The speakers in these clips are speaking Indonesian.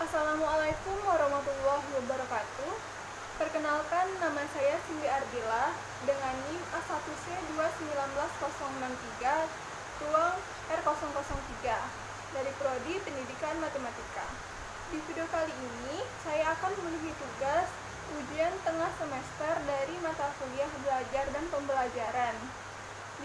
Assalamualaikum warahmatullahi wabarakatuh. Perkenalkan, nama saya Cindy Ardila dengan NIM A1C21963 ruang R003 dari Prodi Pendidikan Matematika. Di video kali ini, saya akan memenuhi tugas ujian tengah semester dari mata kuliah belajar dan pembelajaran,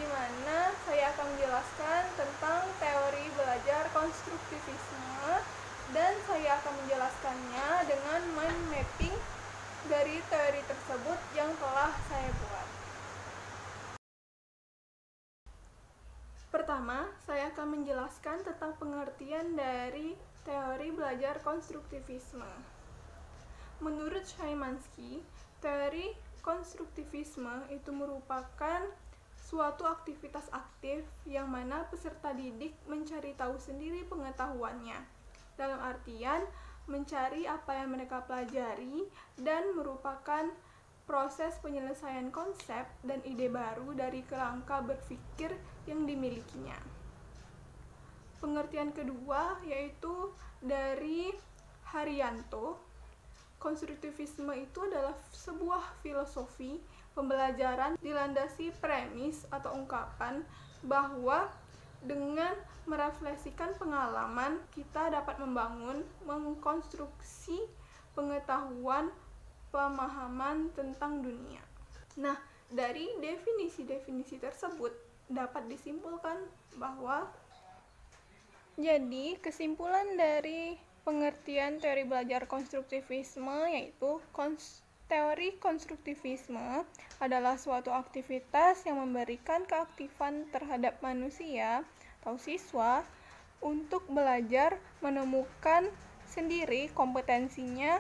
di mana saya akan menjelaskan tentang teori belajar konstruktivisme, dan saya akan menjelaskannya dengan mind mapping dari teori tersebut yang telah saya buat. Pertama, saya akan menjelaskan tentang pengertian dari teori belajar konstruktivisme. Menurut Szymanski, teori konstruktivisme itu merupakan suatu aktivitas aktif yang mana peserta didik mencari tahu sendiri pengetahuannya, dalam artian mencari apa yang mereka pelajari dan merupakan proses penyelesaian konsep dan ide baru dari kerangka berpikir yang dimilikinya. Pengertian kedua yaitu dari Haryanto. Konstruktivisme itu adalah sebuah filosofi pembelajaran dilandasi premis atau ungkapan bahwa dengan merefleksikan pengalaman, kita dapat membangun, mengkonstruksi pengetahuan, pemahaman tentang dunia. Nah, dari definisi-definisi tersebut dapat disimpulkan bahwa kesimpulan dari pengertian teori belajar konstruktivisme yaitu teori konstruktivisme adalah suatu aktivitas yang memberikan keaktifan terhadap manusia atau siswa untuk belajar menemukan sendiri kompetensinya,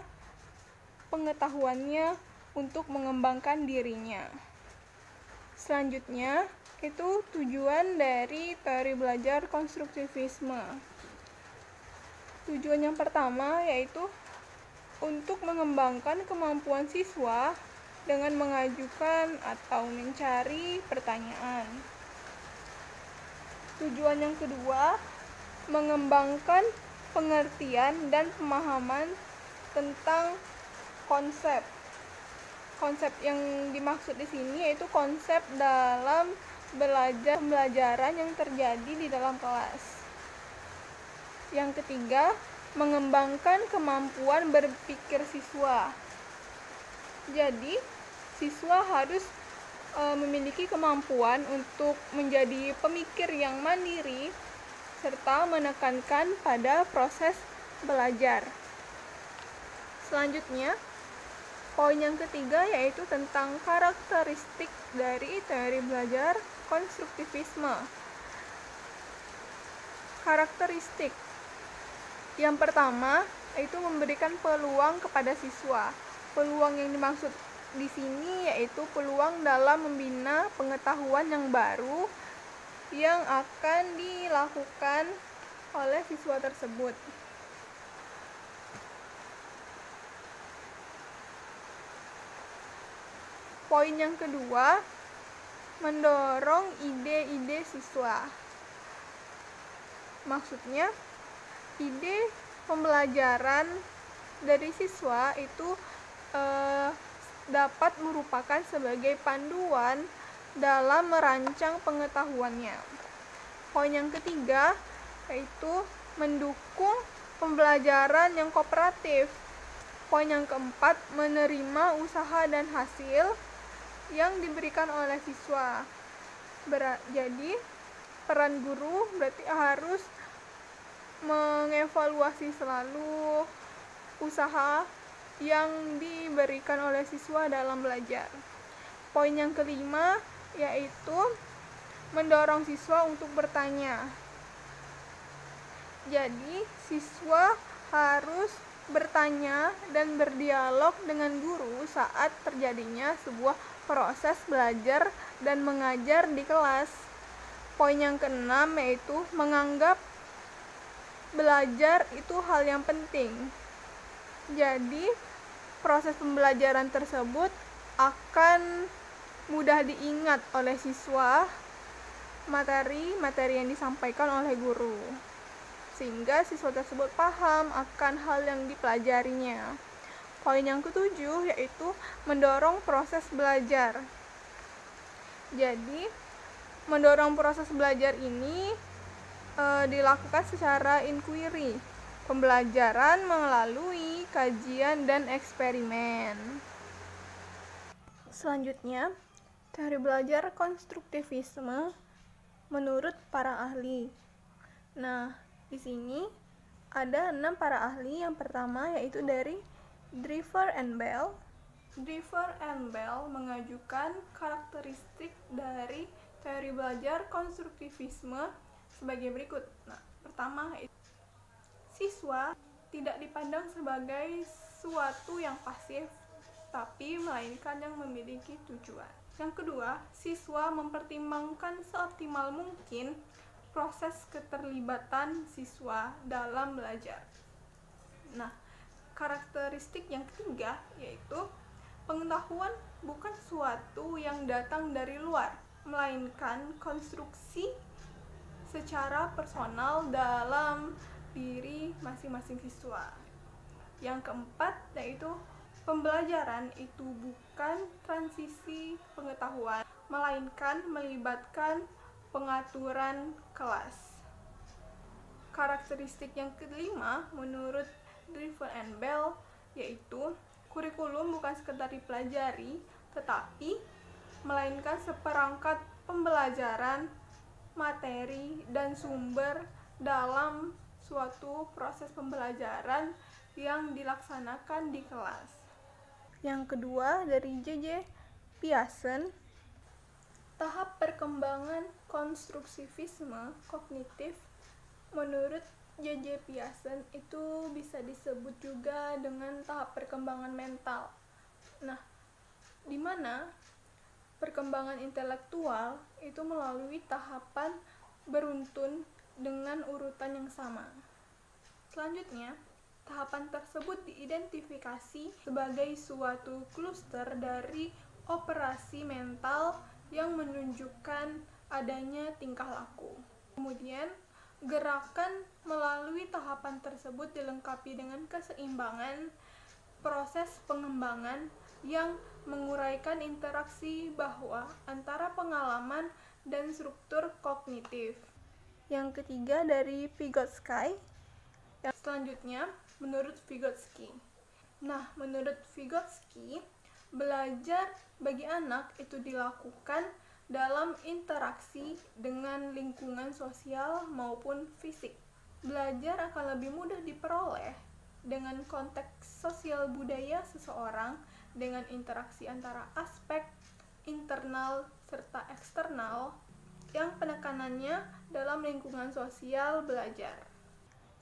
pengetahuannya untuk mengembangkan dirinya. Selanjutnya, itu tujuan dari teori belajar konstruktivisme. Tujuan yang pertama yaitu untuk mengembangkan kemampuan siswa dengan mengajukan atau mencari pertanyaan. Tujuan yang kedua, mengembangkan pengertian dan pemahaman tentang konsep. Konsep yang dimaksud di sini yaitu konsep dalam pembelajaran yang terjadi di dalam kelas. Yang ketiga, mengembangkan kemampuan berpikir siswa. Jadi, siswa harus memiliki kemampuan untuk menjadi pemikir yang mandiri serta menekankan pada proses belajar. Selanjutnya, poin yang ketiga yaitu tentang karakteristik dari teori belajar konstruktivisme. Karakteristik yang pertama yaitu memberikan peluang kepada siswa. Peluang yang dimaksud di sini yaitu peluang dalam membina pengetahuan yang baru yang akan dilakukan oleh siswa tersebut. Poin yang kedua, mendorong ide-ide siswa. Maksudnya, ide pembelajaran dari siswa itu dapat merupakan sebagai panduan dalam merancang pengetahuannya. Poin yang ketiga yaitu mendukung pembelajaran yang kooperatif. Poin yang keempat, menerima usaha dan hasil yang diberikan oleh siswa. Jadi peran guru berarti harus mengevaluasi selalu usaha yang diberikan oleh siswa dalam belajar. Poin yang kelima yaitu mendorong siswa untuk bertanya. Jadi, siswa harus bertanya dan berdialog dengan guru saat terjadinya sebuah proses belajar dan mengajar di kelas. Poin yang keenam yaitu menganggap belajar itu hal yang penting. Jadi, proses pembelajaran tersebut akan mudah diingat oleh siswa materi yang disampaikan oleh guru. sehingga siswa tersebut paham akan hal yang dipelajarinya. Poin yang ketujuh yaitu mendorong proses belajar. Jadi, mendorong proses belajar ini dilakukan secara inquiry, pembelajaran melalui kajian dan eksperimen. Selanjutnya, teori belajar konstruktivisme menurut para ahli. Nah, di sini ada 6 para ahli. Yang pertama yaitu dari Driver and Bell. Driver and Bell mengajukan karakteristik dari teori belajar konstruktivisme sebagai berikut. Nah, pertama, siswa tidak dipandang sebagai suatu yang pasif, tapi melainkan yang memiliki tujuan. Yang kedua, siswa mempertimbangkan seoptimal mungkin proses keterlibatan siswa dalam belajar. Nah, karakteristik yang ketiga yaitu pengetahuan bukan sesuatu yang datang dari luar, melainkan konstruksi secara personal dalam diri masing-masing siswa. Yang keempat yaitu pembelajaran itu bukan transisi pengetahuan, melainkan melibatkan pengaturan kelas. Karakteristik yang kelima menurut Driver and Bell yaitu kurikulum bukan sekedar dipelajari, tetapi melainkan seperangkat pembelajaran, materi, dan sumber dalam suatu proses pembelajaran yang dilaksanakan di kelas. Yang kedua dari J.J. Piaget, tahap perkembangan konstruktivisme kognitif menurut J.J. Piaget itu bisa disebut juga dengan tahap perkembangan mental. Nah, di mana perkembangan intelektual itu melalui tahapan beruntun dengan urutan yang sama. Selanjutnya, tahapan tersebut diidentifikasi sebagai suatu kluster dari operasi mental yang menunjukkan adanya tingkah laku. Kemudian, gerakan melalui tahapan tersebut dilengkapi dengan keseimbangan proses pengembangan yang menguraikan interaksi bahwa antara pengalaman dan struktur kognitif. Yang ketiga dari Vygotsky. Yang selanjutnya menurut Vygotsky. Nah, menurut Vygotsky, belajar bagi anak itu dilakukan dalam interaksi dengan lingkungan sosial maupun fisik. Belajar akan lebih mudah diperoleh dengan konteks sosial budaya seseorang dengan interaksi antara aspek internal serta eksternal yang penekanannya dalam lingkungan sosial belajar.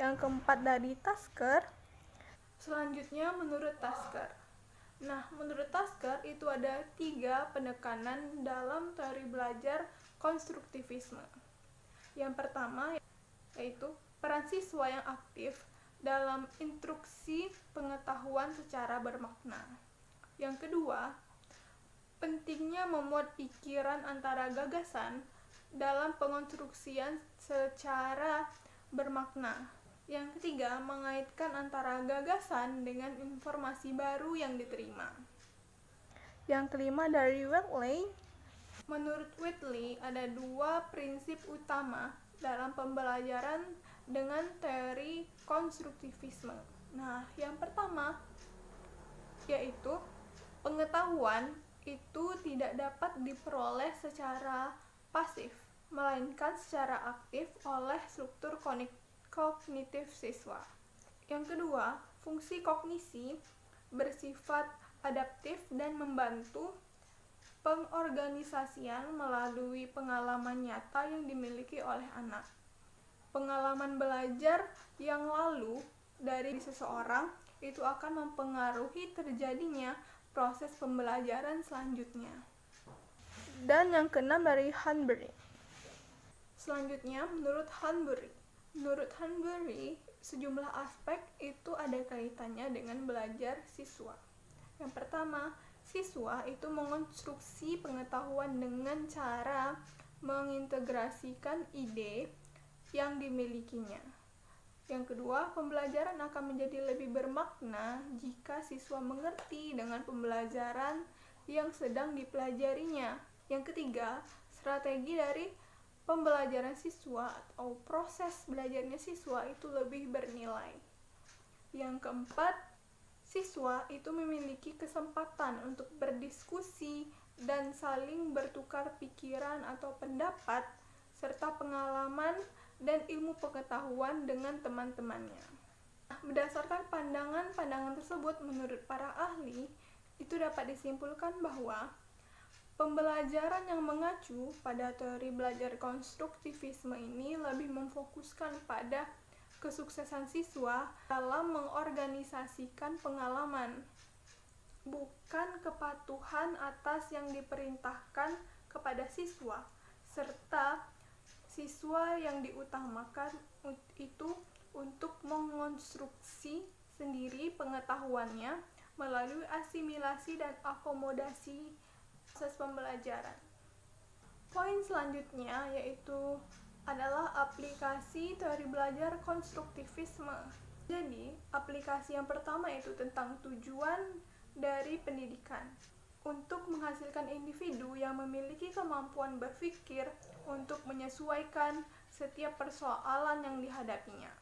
Yang keempat dari Tasker. Selanjutnya menurut Tasker. Nah, menurut Tasker itu ada 3 penekanan dalam teori belajar konstruktivisme. Yang pertama yaitu peran siswa yang aktif dalam instruksi pengetahuan secara bermakna. Yang kedua, pentingnya memuat pikiran antara gagasan dalam pengonstruksian secara bermakna. Yang ketiga, mengaitkan antara gagasan dengan informasi baru yang diterima. Yang kelima dari Whitley. Menurut Whitley, ada 2 prinsip utama dalam pembelajaran dengan teori konstruktivisme. Nah, yang pertama yaitu pengetahuan itu tidak dapat diperoleh secara pasif, melainkan secara aktif oleh struktur kognitif siswa. Yang kedua, fungsi kognisi bersifat adaptif dan membantu pengorganisasian melalui pengalaman nyata yang dimiliki oleh anak. Pengalaman belajar yang lalu dari seseorang itu akan mempengaruhi terjadinya proses pembelajaran selanjutnya. Dan yang keenam dari Hanbury. Selanjutnya menurut Hanbury. Menurut Hanbury, sejumlah aspek itu ada kaitannya dengan belajar siswa. Yang pertama, siswa itu mengonstruksi pengetahuan dengan cara mengintegrasikan ide yang dimilikinya. Yang kedua, pembelajaran akan menjadi lebih bermakna jika siswa mengerti dengan pembelajaran yang sedang dipelajarinya. Yang ketiga, strategi dari pembelajaran siswa atau proses belajarnya siswa itu lebih bernilai. Yang keempat, siswa itu memiliki kesempatan untuk berdiskusi dan saling bertukar pikiran atau pendapat serta pengalaman dan ilmu pengetahuan dengan teman-temannya. Berdasarkan pandangan-pandangan tersebut, menurut para ahli, itu dapat disimpulkan bahwa pembelajaran yang mengacu pada teori belajar konstruktivisme ini lebih memfokuskan pada kesuksesan siswa dalam mengorganisasikan pengalaman, bukan kepatuhan atas yang diperintahkan kepada siswa, serta siswa yang diutamakan itu untuk mengonstruksi sendiri pengetahuannya melalui asimilasi dan akomodasi proses pembelajaran. Poin selanjutnya yaitu adalah aplikasi teori belajar konstruktivisme. Jadi, aplikasi yang pertama itu tentang tujuan dari pendidikan untuk menghasilkan individu yang memiliki kemampuan berpikir untuk menyesuaikan setiap persoalan yang dihadapinya.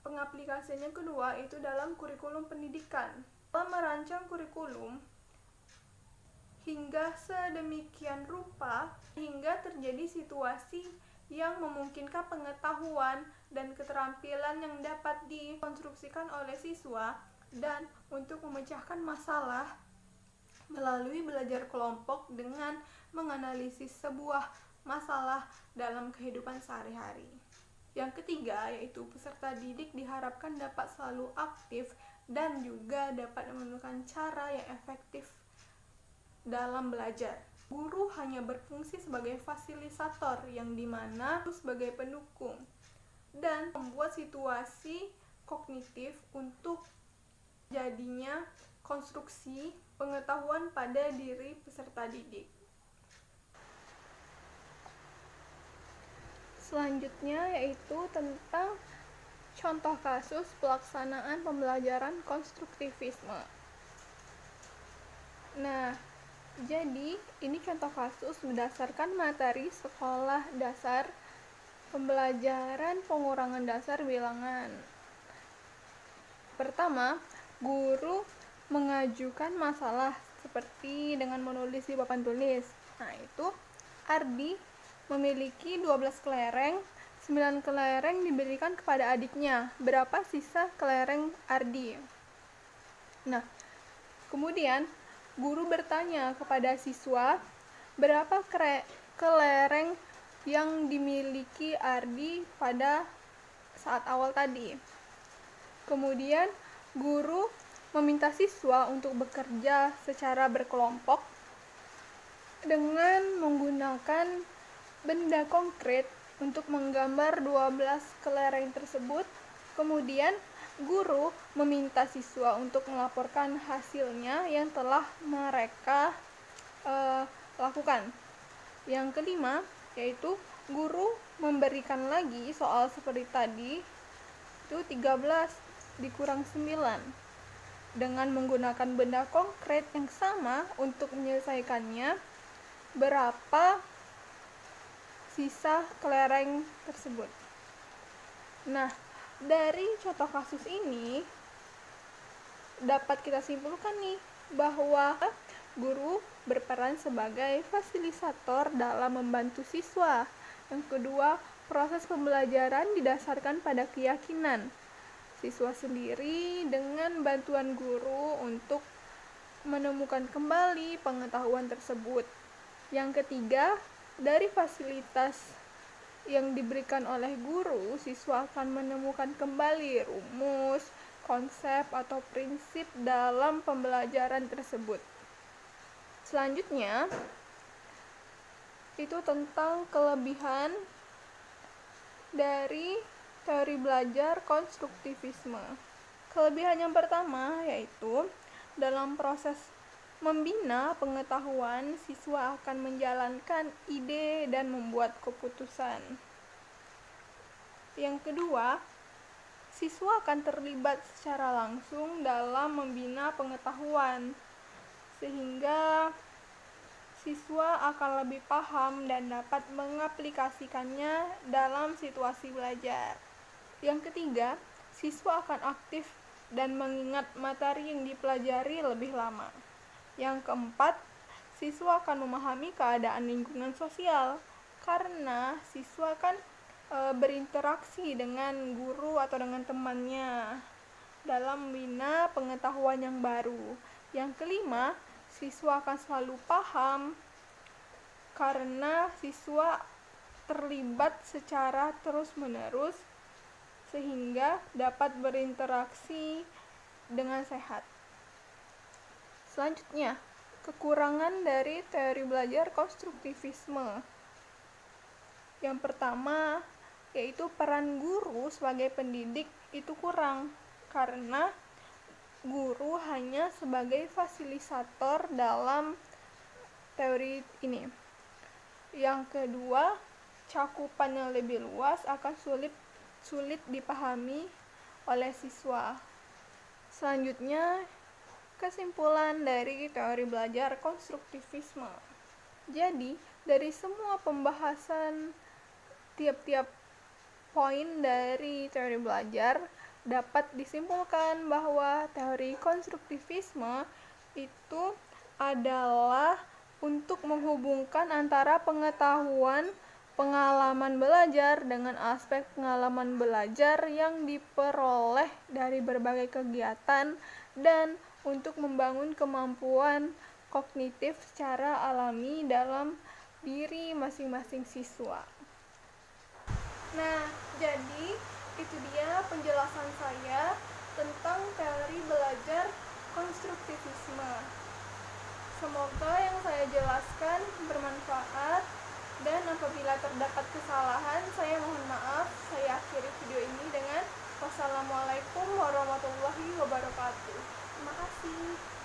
Pengaplikasiannya kedua itu dalam kurikulum pendidikan. Dalam merancang kurikulum hingga sedemikian rupa hingga terjadi situasi yang memungkinkan pengetahuan dan keterampilan yang dapat dikonstruksikan oleh siswa dan untuk memecahkan masalah melalui belajar kelompok dengan menganalisis sebuah masalah dalam kehidupan sehari-hari. Yang ketiga yaitu peserta didik diharapkan dapat selalu aktif dan juga dapat menemukan cara yang efektif dalam belajar. Guru hanya berfungsi sebagai fasilitator yang dimana sebagai pendukung dan membuat situasi kognitif untuk jadinya konstruksi pengetahuan pada diri peserta didik. Selanjutnya yaitu tentang contoh kasus pelaksanaan pembelajaran konstruktivisme. Nah, jadi ini contoh kasus berdasarkan materi sekolah dasar pembelajaran pengurangan dasar bilangan. Pertama, guru mengajukan masalah seperti dengan menulis di papan tulis. Nah, itu Ardi memiliki 12 kelereng, 9 kelereng diberikan kepada adiknya. Berapa sisa kelereng Ardi? Nah, kemudian guru bertanya kepada siswa, berapa kelereng yang dimiliki Ardi pada saat awal tadi. Kemudian guru meminta siswa untuk bekerja secara berkelompok dengan menggunakan benda konkret untuk menggambar 12 kelereng tersebut. Kemudian guru meminta siswa untuk melaporkan hasilnya yang telah mereka lakukan. Yang kelima yaitu guru memberikan lagi soal seperti tadi, itu 13 dikurang 9 dengan menggunakan benda konkret yang sama untuk menyelesaikannya. Berapa sisa kelereng tersebut? Nah, dari contoh kasus ini dapat kita simpulkan nih bahwa guru berperan sebagai fasilitator dalam membantu siswa. Yang kedua, proses pembelajaran didasarkan pada keyakinan siswa sendiri dengan bantuan guru untuk menemukan kembali pengetahuan tersebut. Yang ketiga, dari fasilitas yang diberikan oleh guru, siswa akan menemukan kembali rumus, konsep, atau prinsip dalam pembelajaran tersebut. Selanjutnya, itu tentang kelebihan dari teori belajar konstruktivisme. Kelebihan yang pertama yaitu dalam proses membina pengetahuan, siswa akan menjalankan ide dan membuat keputusan. Yang kedua, siswa akan terlibat secara langsung dalam membina pengetahuan, sehingga siswa akan lebih paham dan dapat mengaplikasikannya dalam situasi belajar. Yang ketiga, siswa akan aktif dan mengingat materi yang dipelajari lebih lama. Yang keempat, siswa akan memahami keadaan lingkungan sosial, karena siswa kan berinteraksi dengan guru atau dengan temannya dalam membina pengetahuan yang baru. Yang kelima, siswa akan selalu paham karena siswa terlibat secara terus-menerus sehingga dapat berinteraksi dengan sehat. Selanjutnya, kekurangan dari teori belajar konstruktivisme. Yang pertama, yaitu peran guru sebagai pendidik itu kurang, karena guru hanya sebagai fasilitator dalam teori ini. Yang kedua, cakupan yang lebih luas akan sulit dipahami oleh siswa. Selanjutnya, kesimpulan dari teori belajar konstruktivisme. Jadi, dari semua pembahasan tiap-tiap poin dari teori belajar dapat disimpulkan bahwa teori konstruktivisme itu adalah untuk menghubungkan antara pengetahuan pengalaman belajar dengan aspek pengalaman belajar yang diperoleh dari berbagai kegiatan dan untuk membangun kemampuan kognitif secara alami dalam diri masing-masing siswa. Nah, jadi itu dia penjelasan saya tentang teori belajar konstruktivisme. Semoga yang saya jelaskan bermanfaat, dan apabila terdapat kesalahan, saya mohon maaf. Saya akhiri video ini dengan wassalamualaikum warahmatullahi wabarakatuh. Terima kasih.